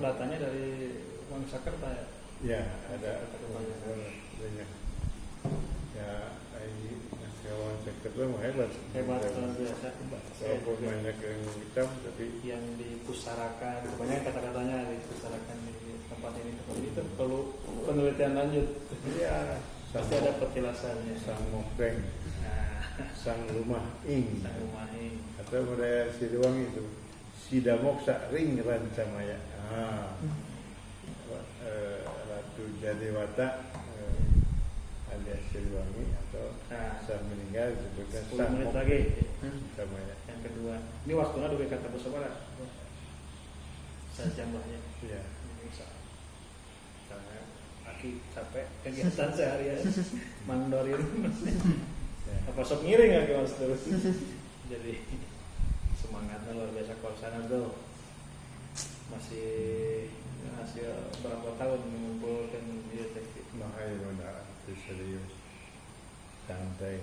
datanya dari Wangsakerta ya? Ya, ada banyak. Ya, ini kawan Wangsakerta hebat. Hebat luar biasa. Walaupun banyak yang hitam, tapi yang dipusarakan, banyak kata-katanya dipusarakan di tempat ini itu perlu penelitian lanjut. ya Pasti ada petilasannya. sang mokreng, sang rumah ing, Sang Rumahing. atau budaya Siliwangi itu Sidamoksa ring rancamaya. Ratu Jadewata alias Siliwangi atau saat meninggal disebutkan 10 sang menit mokreng lagi. rancamaya. Yang kedua, ini waktunya dua kata bahasa Barat. Sejamnya. Ya. Karena aki capek kegiatan seharian mandorin. Apa sok ngiring ya mas terus. Jadi semangatnya luar biasa kalau sana tuh masih hasil berapa tahun mengumpulkan dia teknik. Makanya benar itu serius, santai.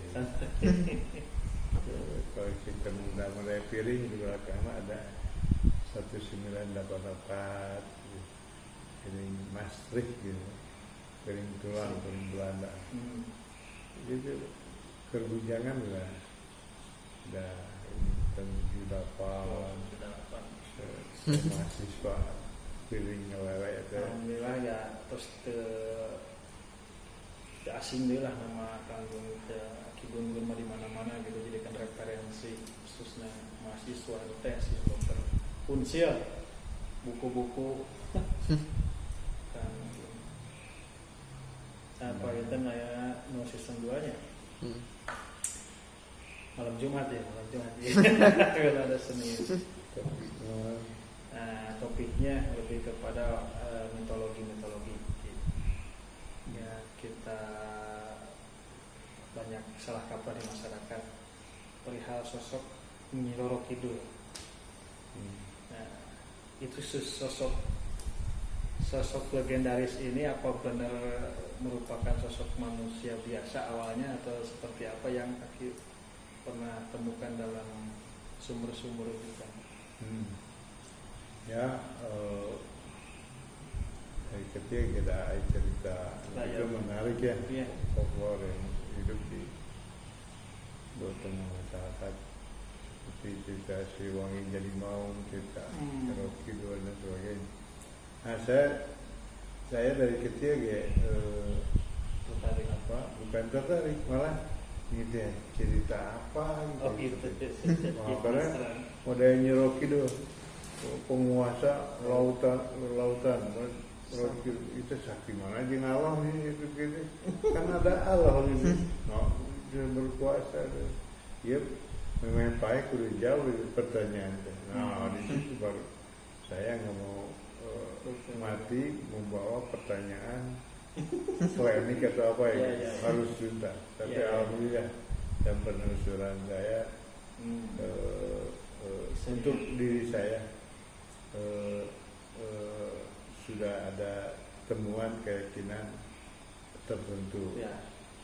Kalau kita mulai piring di belakang ada 1984 piring Maastricht gitu, piring tulang, piring Belanda. Itu kerbincangan lah, udah tahun 78 mahasiswa piring ngelelek itu. Alhamdulillah ya terus ke asing deh lah nama kanggung kibun gurma di mana-mana gitu, jadi kan referensi khususnya mahasiswa tesis dokter unsil buku-buku kan apa itu kayak no season 2 nya malam Jumat ya kalau ada seni. Nah, topiknya lebih kepada mitologi ya, kita banyak salah kaprah di masyarakat perihal sosok Nyi Roro Kidul. Nah, itu sosok legendaris ini apa benar merupakan sosok manusia biasa awalnya atau seperti apa yang Aki pernah temukan dalam sumber-sumber itu kan? Ya, ketika kita cerita itu menarik ya, folklore yang hidup di tengah masyarakat, seperti cerita Siliwangi jadi mau, cerita Rocky Dua dan sebagainya. Nah, saya dari kecil Tertarik apa? Bukan tertarik, malah gitu ya, cerita apa gitu. Karena modalnya Rocky Dua penguasa lautan itu sakti mana aja ngalah nih itu gitu kan ada Allah ini dia berkuasa dia memang baik udah jauh dari pertanyaan di situ baru saya nggak mau mati membawa pertanyaan klinik atau apa ya harus tuntas tapi alhamdulillah dan penelusuran saya untuk diri saya sudah ada temuan keyakinan tertentu,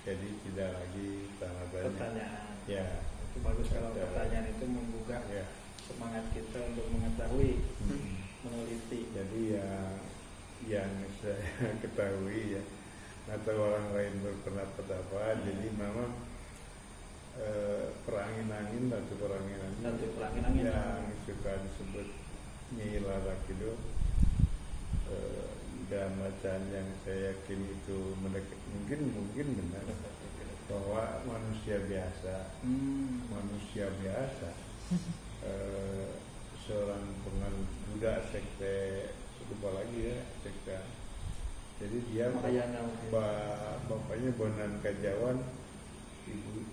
jadi tidak lagi pertanyaan. Ya, itu bagus kalau pertanyaan itu menggugah semangat kita untuk mengetahui, meneliti. Jadi yang saya ketahui ya, atau orang lain berpendapat apa, jadi memang perangin-angin yang suka disebut Nyi Roro Kidul dan bacaan yang saya yakin itu mungkin benar bahwa manusia biasa seorang penganut Buddha sekte lupa lagi ya sekte, jadi dia bapaknya Bonan Kajawan,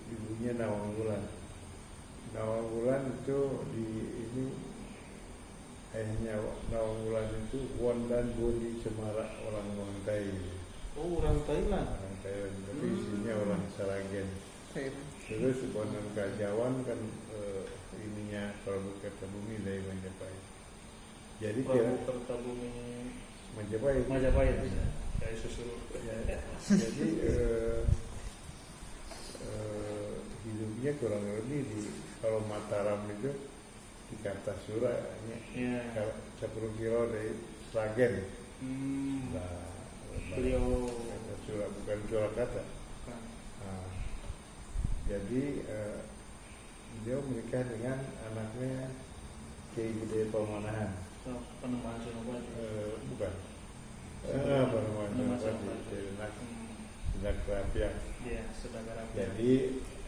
ibunya Nawang Wulan itu di ini ayahnya Nawang Wulan itu Wondan Boni Cemara orang Thailand. Oh, orang Thailand. Orang Thailand, tapi isinya orang Saragen. Terus Bonan Kajawan kan ininya Prabu Kertabumi dari Majapahit. Jadi Prabu Kertabumi Majapahit. Kayak susul. Jadi hidupnya kurang lebih kalau Mataram itu di Kartasura, Capru Kiro dari Sragen. Hmm. Nah, Beliau bukan Surakarta. kan. Nah, jadi beliau menikah dengan anaknya Kiai Gede Pamanahan. Penemuan Senopati. Bukan. Penemuan Penemuan Senopati. Hmm. Tidak Kerapiak. Iya, Sedagara. Jadi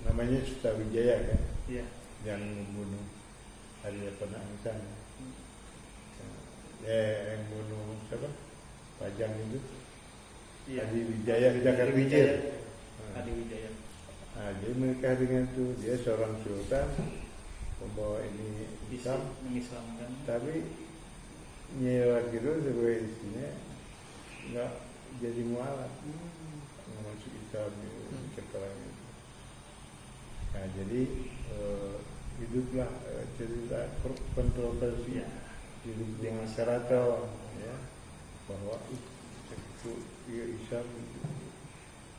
namanya Sutawijaya kan, Iya. yang membunuh Arya Penangsan. Hmm. Yang membunuh siapa? Pajang itu. Iya. Adi Wijaya, Jakar Wijaya. Adi Wijaya. Nah, dia menikah dengan itu, dia seorang sultan, membawa ini Bisa Islam, mengislamkan. tapi nyewa gitu sebagai istrinya nggak jadi mualaf, nggak masuk Islam keterangan itu. Nah, jadi hiduplah cerita kontroversi Iya. hidup dengan keraton, ya, bahwa itu Islam.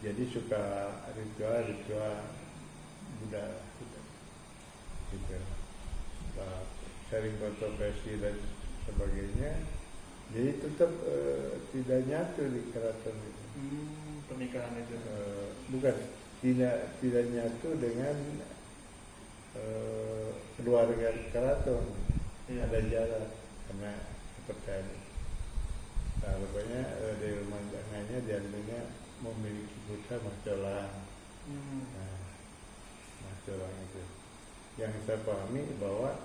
Jadi suka ritual Buddha gitu. Nah, sharing kontroversi dan sebagainya. Jadi tetap tidak nyatu di keraton itu. Pernikahan itu. Bukan tidak nyatu dengan keluarga keraton. Iya. Ada jarak karena kepercayaan. Nah, rupanya dari rumah tangganya diantaranya memiliki putra Macolang. Nah, Macolang itu yang saya pahami bahwa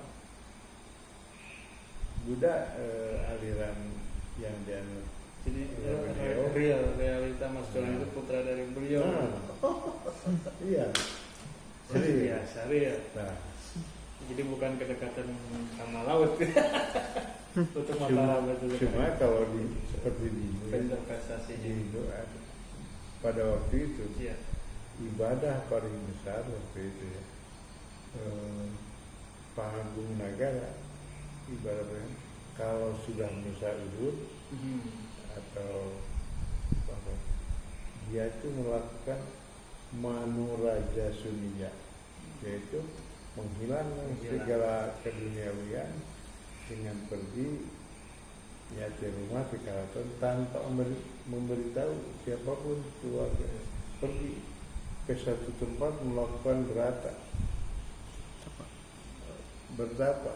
Buddha aliran yang dianut. Jadi Beliau. realita Mas Jolang itu putra dari beliau. Iya. Jadi biasa real. Nah, Jadi bukan kedekatan sama laut. Untuk mata betul. cuma kalau seperti di Investasi di Indo pada waktu itu Iya. ibadah paling besar waktu itu ya, Pak Agung Nagara ibaratnya kalau sudah Musa Uhud atau apa, dia itu melakukan manuraja suniya, yaitu menghilangkan segala keduniawian dengan pergi ya di rumah di keraton tanpa memberitahu siapapun keluarga, pergi ke satu tempat melakukan bertapa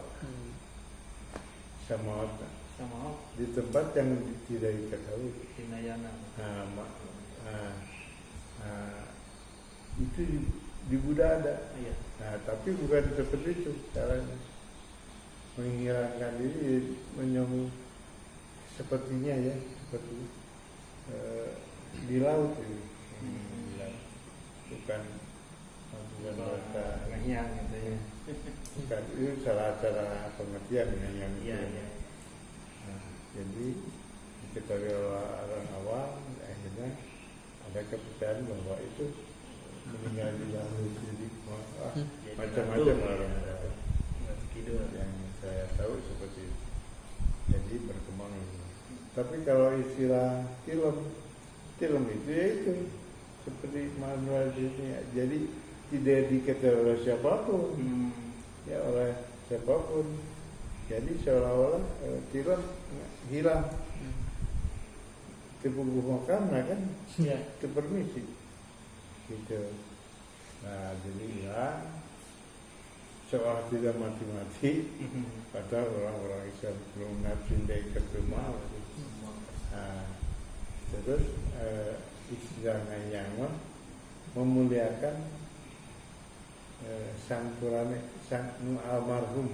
sama di tempat yang tidak diketahui. Hinayana. Itu di Buddha ada. Iya. Nah, tapi bukan seperti itu caranya, menghilangkan diri, menyong sepertinya ya, seperti di laut itu. Di laut. Bukan mereka ngenyang gitu ya. bukan, itu salah cara pengertian yang Iya, itu. iya. Nah, jadi diketahui oleh orang awam, akhirnya ada kepercayaan bahwa itu meninggal di laut. Jadi macam-macam orang yang saya tahu seperti itu. Jadi berkembang ini. Tapi kalau istilah film itu ya itu seperti manual dunia. Jadi tidak diketahui oleh siapapun, ya oleh siapapun. Jadi seolah-olah film hilang. Kebubuh karena kan kepermisi gitu. Nah, jadi hilang seolah tidak mati-mati. Padahal orang-orang Islam belum nafsindai ketemu. Nah, terus istilahnya yang memuliakan sang purane, sang almarhum,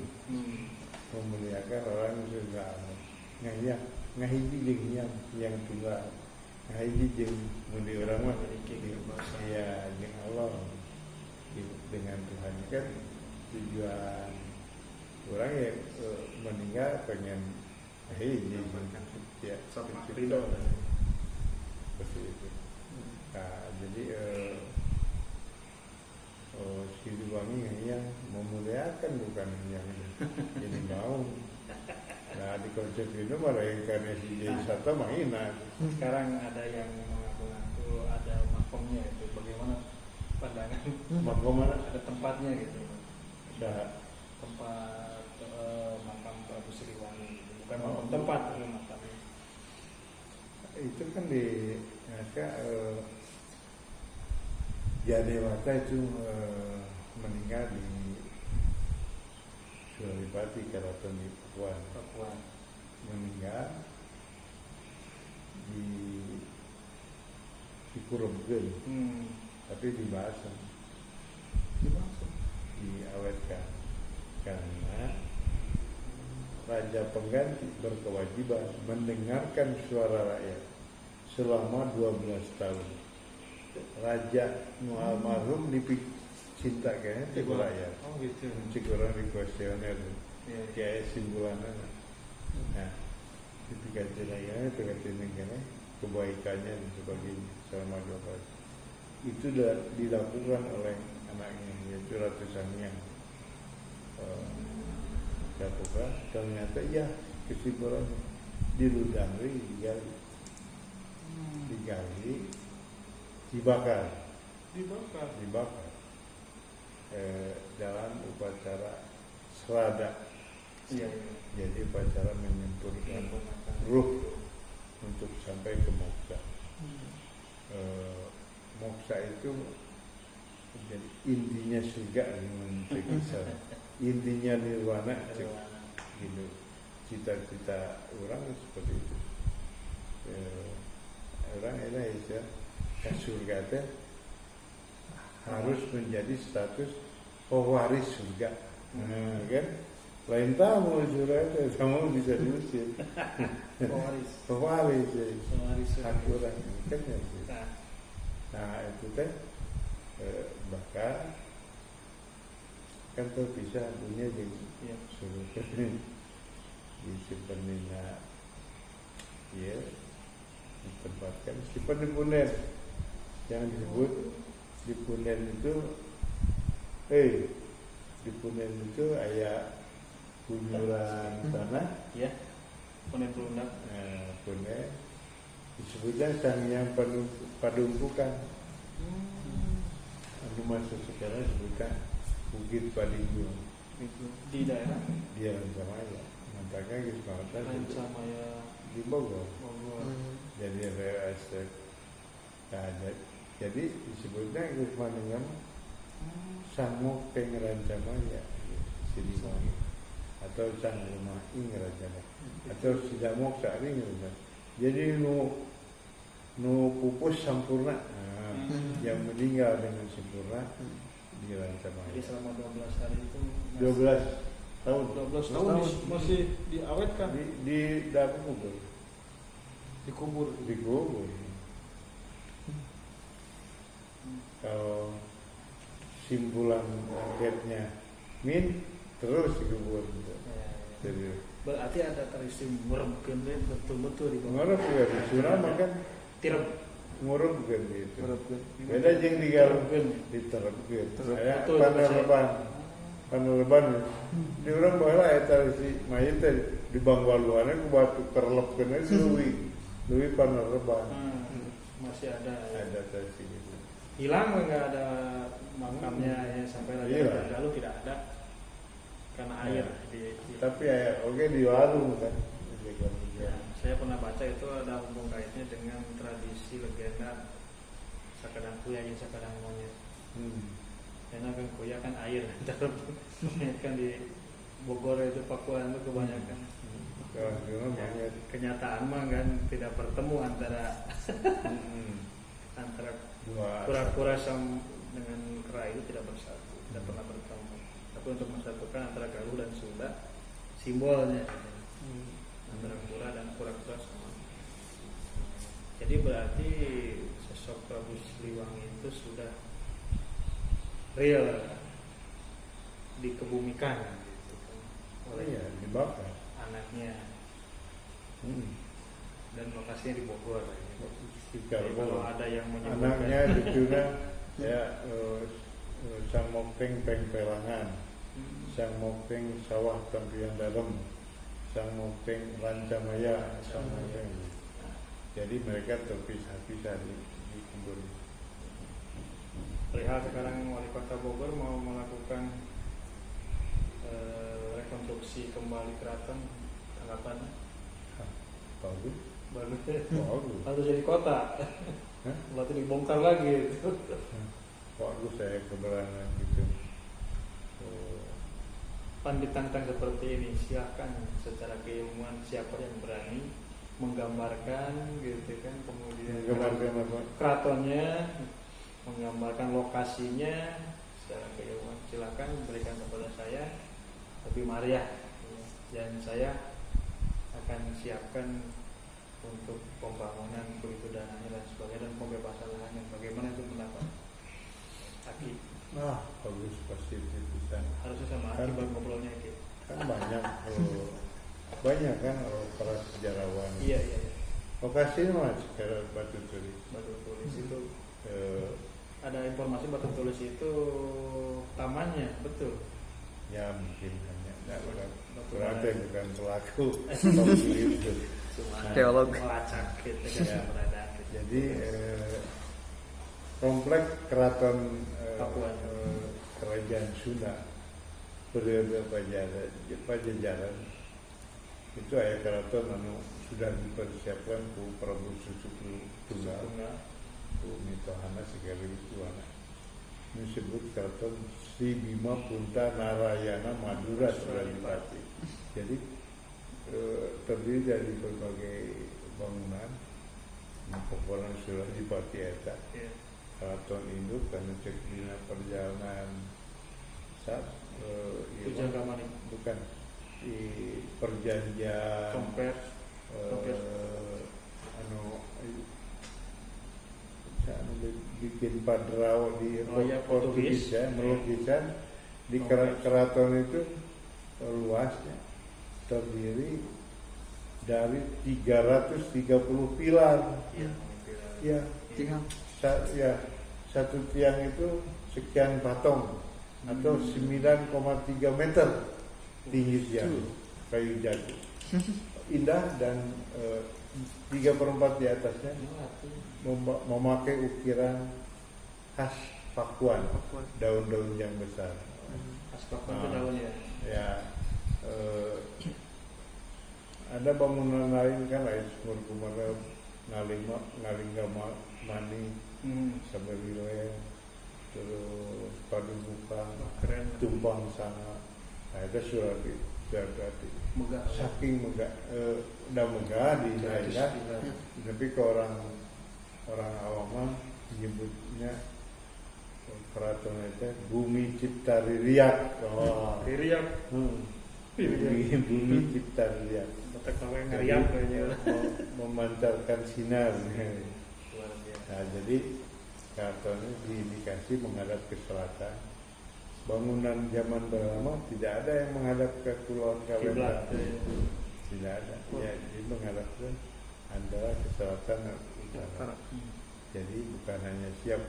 memuliakan orang yang sudah almarhum. Ngahiji jeung yang tunggal, ngahiji jeung mudi urang mah ya jeung Allah dengan Tuhan kan. Tujuan orang ya meninggal pengen ngahiji ya seperti itu. Nah, jadi Siliwangi yang memuliakan bukan yang jadi mau. Nah, di konsep itu malah inkarnasi jadi satu mainan. Sekarang ada yang mengaku-ngaku ada makomnya itu, bagaimana pandangan? Makom mana? Ada tempatnya gitu. Dah. Tempat makam Prabu Siliwangi gitu. Bukan makam tempat, tapi makamnya. itu kan di Jadewata itu meninggal di Sulawesi Keraton di Papua, meninggal di Kuremgen, tapi dibahas diawetkan karena raja pengganti berkewajiban mendengarkan suara rakyat selama 12 tahun. Raja almarhum cinta kayaknya cek rakyat. Oh gitu. Cek orang di kuesioner, kayak simpulannya. Nah, ketika jenayahnya terkait negara kebaikannya dan sebagainya selama 12 itu dilakukan oleh anaknya yaitu Ratu Sangiang. Ternyata ya kesimpulannya diludahi, digali, dibakar dalam upacara serada. Jadi upacara menyempurnakan ruh untuk sampai ke moksa. Moksa itu jadi intinya surga menurut kisah. Intinya nirwana gitu. Cita-cita orang seperti itu. Orang enak ya ke surga teh harus menjadi status pewaris surga. Kan? Lain tamu surga teh kamu bisa diusir. Pewaris hak orang kan ya. Nah itu teh bakal kan terpisah dunia jadi surga disimpan ya ditempatkan simpan di punden yang disebut di punden itu di punden itu aya kunyuran tanah punden pelunak punden disebutnya Sangiang Padumpukan anu masuk sekarang disebutkan Bukit Padinggung di daerah di Rancamaya nampaknya gitu banget Rancamaya di Bogor. Jadi realistik jadi disebutnya Gusman dengan Sangmok Peng Rancamaya Siliwangi atau Sang Rumah Ing Rancamaya atau Sidamok Saring Rancamaya. Jadi nu pupus sampurna yang meninggal dengan sempurna di Rancamaya. Jadi selama 12 hari itu 12 tahun masih diawetkan di dapur dikubur. Kalau simpulan akhirnya terus dikubur jadi berarti ada tradisi nguremkeun betul-betul di bawah. ngurep ya surah makan Tirep ngurep gitu beda jeung digarupkeun diterepkeun aya panereban di urang baheula eta si mayit teh di bangwaluanna ku batu kerlepkeun leuwih panereban masih ada tradisi gitu hilang nggak ada makamnya ya sampai lalu tidak ada karena air tapi oke di warung kan saya pernah baca itu ada hubung kaitnya dengan tradisi legenda sakadang kuya yang sakadang monyet karena kan kuya kan air kan di Bogor itu Papua itu kebanyakan kenyataan mah kan tidak bertemu antara kura-kura dengan kera itu tidak bersatu, tidak pernah bertemu. Tapi untuk mensatukan antara Galuh dan Sunda, simbolnya antara kura dan kura-kura sama. Jadi berarti sosok Prabu Siliwangi itu sudah real dikebumikan gitu, oleh dibakar anaknya dan lokasinya di Bogor. Kalau ada yang menyebutkan anaknya dicuna ya Sang Mokpeng Pengpelangan, Sang Mokpeng Sawah Tampian Dalam, Sang Mokpeng Rancamaya, Sang Mokpeng. Jadi mereka terpisah-pisah di kubur. Perihal sekarang Wali Kota Bogor mau melakukan rekonstruksi kembali keraton, tanggapannya? Bagus. baru Bagus. jadi kota. Hah? Berarti dibongkar lagi. Bagus saya keberanian gitu. Pan ditantang seperti ini, silakan secara keilmuan siapa yang berani menggambarkan gitu kan, kemudian Menggambarkan apa? keratonnya, menggambarkan lokasinya secara keilmuan, silakan berikan kepada saya lebih Maria, dan saya akan siapkan untuk pembangunan begitu dananya dan sebagainya dan pembebasan lahannya. Bagaimana itu pendapat Aki? Nah, bagus positif bisa. Harusnya sama Aki baru ngobrolnya Aki. Kan banyak banyak kan para sejarawan. Iya. Lokasinya mas sekarang Batu Tulis. Batu Tulis itu ada informasi Batu Tulis itu tamannya, betul? Ya mungkin hanya Batu berarti Tulis. bukan pelaku pembeli itu. Cuma Teolog. melacak gitu kan Ya. keberadaan gitu. Jadi komplek keraton Pakuan. kerajaan Sunda periode Pajajaran itu ayah keraton sudah dipersiapkan ku Prabu Susuklu Tunggal, ku Mitohana sekaligus Tuana. Ini disebut keraton Sri Bima Punta Narayana Madura Suralipati. Jadi terdiri dari berbagai bangunan Pokonan Suralipati eta. Iya. Keraton induk karena cek dina perjalanan saat Puja Kamani. bukan di perjanjian Compare. bikin padraw di Oh iya, Portugis Portugis. ya, melukisan di Compare. keraton itu luasnya terdiri dari 330 pilar. Iya. Ya, Tinggal. ya satu tiang itu sekian patong atau 9,3 meter tinggi tiang kayu jati, indah dan 3/4 di atasnya memakai ukiran khas Pakuan, daun-daun yang besar. Aspakon itu daunnya. Ya, ada bangunan lain kan lain Sumur Kumara, Ngalingamani, Sabariwe, terus Padubukang, Keren. Tumpang Sana. Nah, itu Surati. Megah. Saking megah, udah megah di daerah, tapi ke orang awam menyebutnya keraton itu Bumi Cipta Ririak. Oh, Ririak. Bumi Cipta Ririak. Otak tahu yang ngeriak kayaknya. Memancarkan sinar. Luar biasa. Nah, jadi keratonnya diindikasi menghadap ke selatan. Bangunan zaman lama tidak ada yang menghadap ke Kulon Kiblat. Kawentan. Tidak ada. Ya, jadi menghadap ke antara ke selatan dan utara. Jadi bukan hanya siap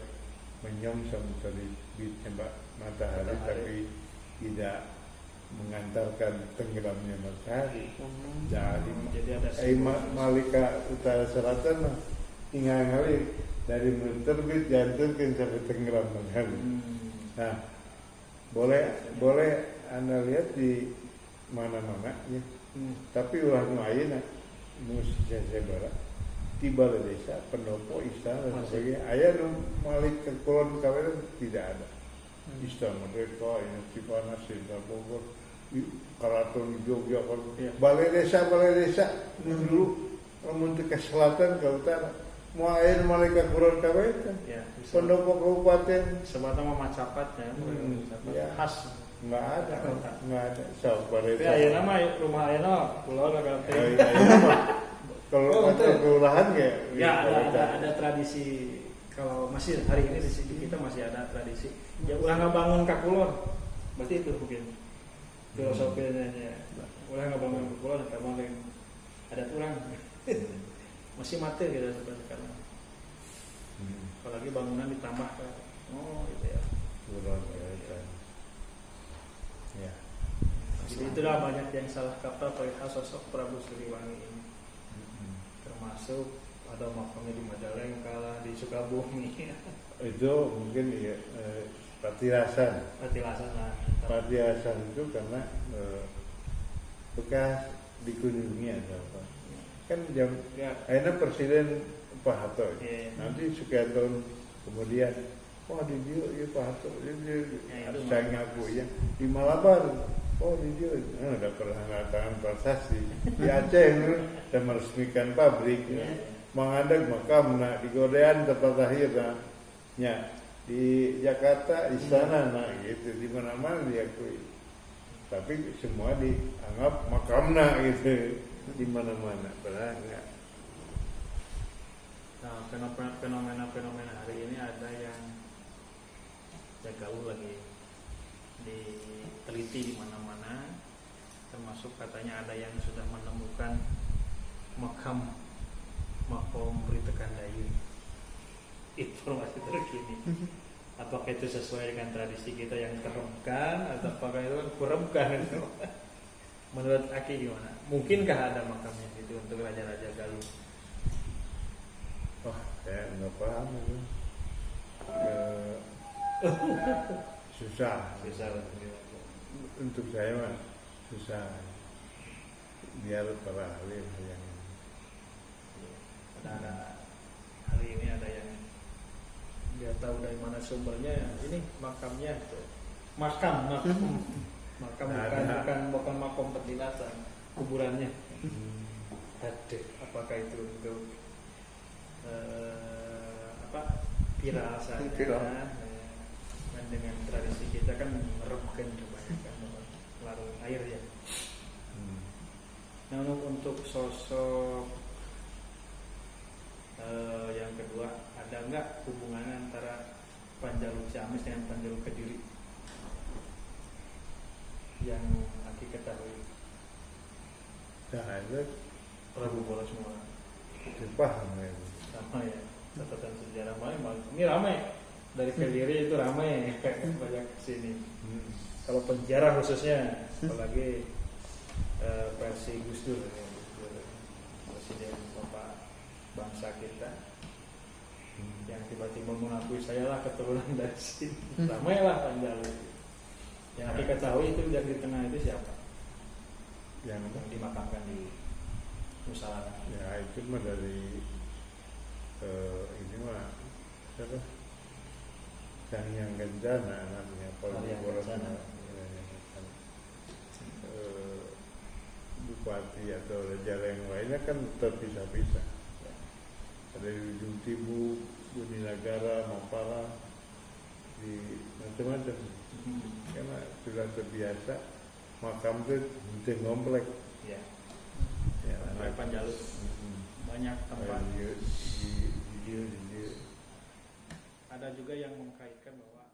menyongsong terbitnya matahari, tapi tidak mengantarkan tenggelamnya matahari. Jadi ada Malika utara selatan tinggal kali dari terbit jantung sampai tenggelam matahari. Nah, boleh Anda lihat di mana-mana ya. Tapi ulah nu ayeuna musik barat tiba di desa pendopo istana dan sebagainya. Aya nu malik ke Kulon Kawentan tidak ada. Istana Merdeka, ini Cipanas, Sinta Bogor, Keraton Jogja, balai desa dulu namun ke selatan ke utara. Mau air malik ke Kulon Kawentan. ya, Pendopo kabupaten sebatang sama capatnya. ya. Khas. nggak ada. So, balai Tapi ayeuna mah rumah ayeuna pulau agak teh. Kalau Oh, atau betul. kelurahan ya. Ya ada tradisi, kalau masih hari ini di sini kita masih ada tradisi. Ya ulah ngebangun kakulon, berarti itu mungkin filosofinya. Ulah ngebangun kakulon, karena ada orang masih mati gitu sekarang. Apalagi bangunan ditambah kan. Oh gitu ya. Ya. Jadi itulah banyak yang salah kaprah perihal sosok Prabu Siliwangi ini. Termasuk ada makamnya di Majalengka lah, di Sukabumi. Itu mungkin ya Patilasan. Patilasan lah. Patilasan itu karena bekas dikunjungi ada apa? kan jam Ya. akhirnya Presiden Pak Harto. Iya. Nanti sekian tahun kemudian, wah di dia ya Pak Harto, dia Ya, itu saya ngaku ya di Malabar. Oh di dia, udah pernah tangan prestasi di Aceh, udah meresmikan pabrik. Iya. Mengadang makam nak di Godean tempat lahir ya di Jakarta istana nah gitu di mana-mana diakui tapi semua dianggap makamna gitu di mana-mana padahal enggak. Nah, fenomena hari ini ada yang ya gaul lagi diteliti di mana-mana, termasuk katanya ada yang sudah menemukan makam Makom Ritekandayu. Informasi terkini. Apakah itu sesuai dengan tradisi kita yang teremkan atau apakah itu kan kuremkan itu? Menurut Aki gimana? Mungkinkah ada makamnya itu untuk raja-raja Galuh? Wah saya nggak paham itu. Susah untuk saya mah susah biar para ahli yang ada hari ini ada yang dia tahu dari mana sumbernya, ini makamnya tuh makam bukan makom petilasan, kuburannya. Aduh, apakah itu untuk viral saja? Dan dengan tradisi kita kan meremkan kebanyakan larut air ya. Nah, untuk sosok yang kedua, ada nggak hubungannya antara Panjalu Ciamis dengan Panjalu Kediri yang Aki ketahui? Nah itu Prabu Boros semua paham ya. sama ya, catatan sejarah ini ramai dari Kediri itu ramai banyak kesini. Kalau penjara khususnya, apalagi versi Gus Dur ya, Presiden Bapak bangsa kita yang tiba-tiba mengakui saya lah keturunan dari sini. Ramailah Panjalu. Yang Aki ketahui itu yang di tengah itu siapa? Yang dimakamkan di Musala. Ya itu mah dari ini mah siapa? Yang Kencana namanya Prabu Boros. Bupati atau raja yang lainnya kan terpisah-pisah. Ada di ujung Timur, Boninagara, Mapala, di macam-macam. Karena sudah terbiasa makam itu di komplek. Ya. Ya, Panjalu banyak tempat. Di Ada juga yang mengkaitkan bahwa